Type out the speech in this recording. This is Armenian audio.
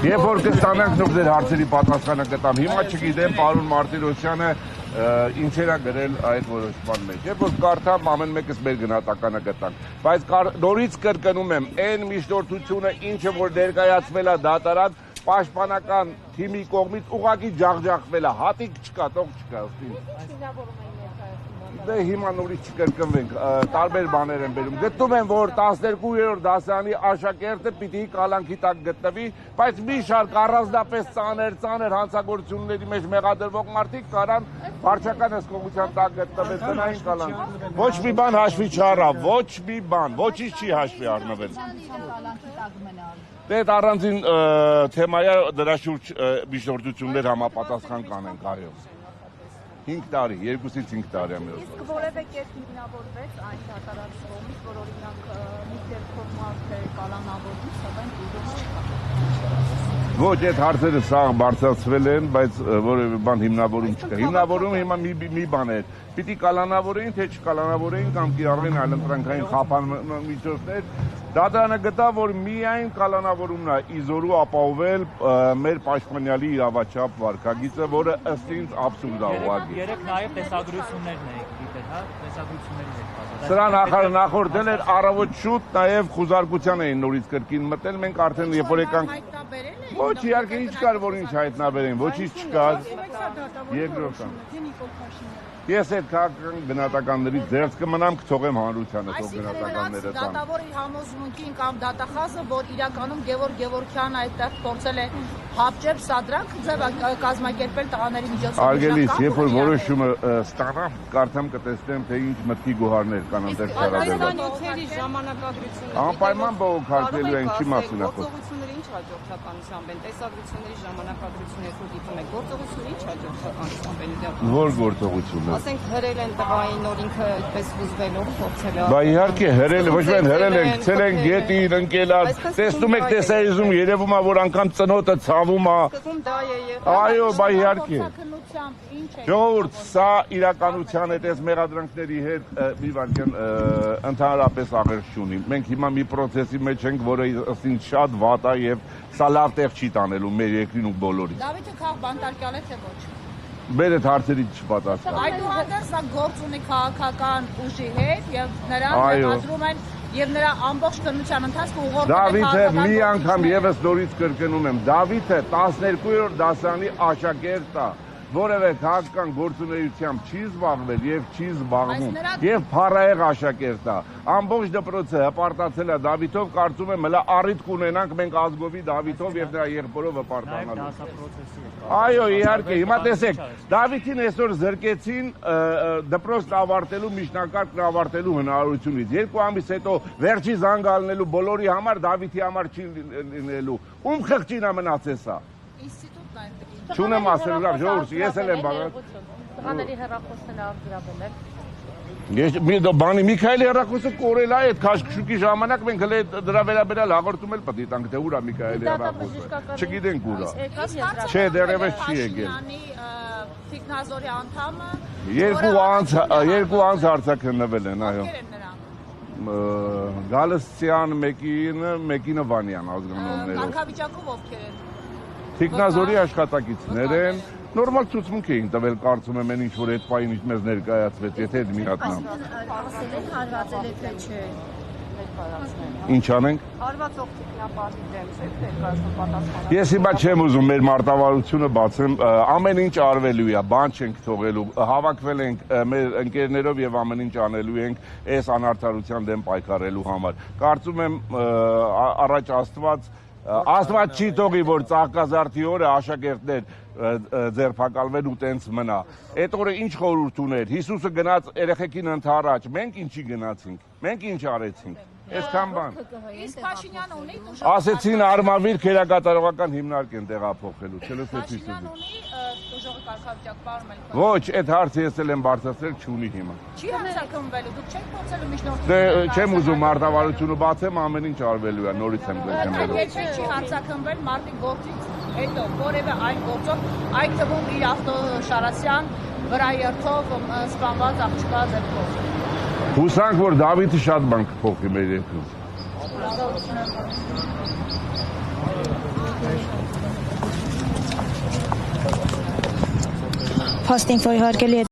Երբ որ կստանանք նոր ձեր հարցերի պատասխանը կտամ, հիմա չգիտեմ պարոն Մարտիրոսյանը ինչեր է գրել այդ որոշման մեջ։ Երբ որ կարդամ, ամեն մեկս մեր գնահատականը կտանք։ Բայց նորից կրկնում եմ, այն միջնորդությունը, ինչը որ ներկայացվել է դատարան, պաշտպանական թիմի կողմից ուղղակի ջախջախվել է, հատիկ չկա, տող չկա։ Դե հիմա նորից չկրկնվենք, տարբեր բաներ են բերում։ Գտնում եմ, որ 12-րդ դասարանի աշակերտը պիտի կալանքի տակ գտնվի, բայց մի շարք առանձնապես ծանր հանցագործությունների մեջ մեղադրվող մարդիկ կարան վարչական հսկողության տակ գտնվել տնային կալանք։ Ոչ մի բան հաշվի չառավ, ոչ մի բան, ոչինչ չի հաշվի առնվել։ Դե առանձին թեմա է, դրա շուրջ միջնորդություններ համապատասխան կանենք, այո։ 5 տարի, 2-ից 5 տարի է մեր։ Իսկ որևէ կերպ հիմնավորվեց այն դատարանի կողմից, որ օրինակ մի դեպքում մարդը կալանավորվի, սակայն դուրս չկա։ Ոչ, այդ հարցերը սաղ բարձրացվել են, բայց որևէ բան հիմնավորում չկա։ Հիմնավորումը հիմա մի բան է։ Պիտի կալանավորեին, թե չկալանավորեին կամ կիրառվեն այլընտրանքային խափանման միջոցներ։ Դատարանը գտավ, որ միայն կալանավորումն է իզորու ապահովել մեր պաշտպանյալի իրավաչափ վարքագիծը, որը ըստ ինձ աբսուրդ է ուղղակի։ Երեք նաև տեսագրություններն եք դիտել, հա, տեսագրություններից եք պատասխանել։ Սրան նախորդել էր առավոտ շուտ, նաև խուզարկության էին նորից կրկին մտել, մենք արդեն երբ որ եկանք։ Ոչ, իհարկե ինչ կար, որ ինչ հայտնաբերեն, ոչինչ չկար։ Երկրորդն։ Ես այդ քաղաքական գնահատականներից ձերծ կմնամ, կթողեմ հանրությանը թող գնահատականները տան։ Դատավորի համոզմունքին կամ դատախազը, որ իրականում Գևորգ Գևորգյանը այդտեղ փորձել է հապճեպ սադրանք կազմակերպել տղաների միջոցով։ Արգելից, երբ որ որոշումը ստանա, կարծեմ կտեսնեմ, թե ինչ մտքի գոհարներ կան այնտեղ շարադրված։ Նյութերի ժամանակագրությունը։ Անպայման բողոքարկելու են, չի մասին է խոսքը։ Գործողությունները ինչ հաջորդականությամբ են, տեսագրությունների ժամանակագրությունը երբ դիտում եք, գործողությունները ինչ հաջորդականությամբ են իրական։ Որ գործողությունը։ Ասենք հրել են տղային, նոր ինքը այդպես վուզվելով փորձել է։ Բա իհարկե հրել, ոչ միայն հրել են, գցել են գետին, ընկելար, տեսնում եք տեսայիզում երևում է, որ անգամ ծնոտը ցավում է։ Սկզբում դա է եղել։ Այո, բա իհարկե։ Ինչ է։ Ժողովուրդ, սա իրականության հետ այս մեղադրանքների հետ մի վարքան ընդհանրապես աղերս չունի։ Մենք հիմա մի process-ի մեջ ենք, որը ըստ ինձ շատ վատ է եւ սա լավ տեղ չի տանելու մեր երկրին ու բոլորին։ Դավիթը քաղաք բանտարկյալ է թե ոչ։ Մեր այդ հարցերից չպատասխան։ Այդուհանդերձ նա գործ ունի քաղաքական ուժի հետ եւ նրան մեղադրում են եւ նրա ամբողջ քննության ընթացքում ուղղորդել է Դավիթը մի անգամ եւս նորից կրկնում եմ, Դավիթը 12-րդ դասարանի աշակերտ է, որևէ քաղաքական գործունեությամբ չի զբաղվել եւ չի զբաղվում եւ փառահեղ աշակերտ է։ Ամբողջ դպրոցը հպարտացել է Դավիթով, կարծում եմ հլա առիթ կունենանք մենք ազգովի Դավիթով եւ նրա եղբորով հպարտանալու։ Այո, իհարկե, հիմա տեսեք, Դավիթին այսօր զրկեցին դպրոցն ավարտելու, միջնակարգն ավարտելու հնարավորությունից։ 2 ամիս հետո վերջի զանգալնելու բոլորի համար Դավիթի համար չի լինելու։ Ում խղճին է մնացել սա։ Ինստիտուտն է։ Չունեմ ասել լավ, ժողովուրդ, ես էլ եմ բաղ։ Տղաների հեռախոսն էլ արձրավել է։ Ես բանի Միքայելի հեռախոսը կորել է այդ քաշքշուկի ժամանակ մենք հենց դրա վերաբերյալ հաղորդում էլ պետք է տանք, թե ուր է Միքայելի հեռախոսը։ Չգիտենք ուր է։ Չէ, դեռևս չի եկել։ Թիկնազորի անդամը 2 անց արձակնվել են, այո։ Գալստյան մեկինը Վանյան ազգանուններով։ Կարգավիճակով ովքեր են։ Թիկնազորի աշխատակիցներ են, նորմալ ցուցմունք էին տվել, կարծում եմ, ինչ որ այդ պահին ինչ մեզ ներկայացվեց, եթե այդ միատնամ։ Ասել են հարվածել է թե չէ։ Ինչ անենք։ Հարվածող տեխնապարի դեմ չէ, թե կարծում պատասխան։ Ես հիմա չեմ ուզում մեր մարտավարությունը բացեմ, ամեն ինչ արվելու է, բան չենք թողելու, հավաքվել ենք մեր ընկերներով եւ ամեն ինչ անելու ենք այս անարդարության դեմ պայքարելու համար։ Կարծում եմ առաջ Աստված չի թողի, որ Ծաղկազարդի օրը աշակերտներ ձերբակալվեն ու տենց մնա։ Այդ օրը ինչ խորհուրդ ուներ։ Հիսուսը գնաց երեխեքին ընդառաջ, մենք ինչի գնացինք, մենք ինչ արեցինք։ Այսքան բան։ Իսկ Փաշինյանը ունի դժվար։ Ասեցին արմավիր քերակատարողական հիմնարկ են տեղափոխելու, չլսեցի Փաշինյանը ունի ուժեղի կարգավիճակ պարում էլ։ Ոչ, այդ հարցը ես էլ եմ բարձրացրել, չունի հիմա։ Չի հարձակվելու, դուք չեք փորձելու միջնորդի։ Դե չեմ ուզում մարտավարությունը բացեմ, ամեն ինչ արվելու է, նորից եմ գտնելու։ Երբեք չի հարձակվել մարտի գործից հետո որևէ այն գործով, այդ թվում իր ավտոշարասյան վրա երթով սպանված աղջկա ձեռքով։ Հուսանք, որ Դավիթը շատ բան կփոխի մեր երկրում։ Փաստ ինֆոյի հարգելի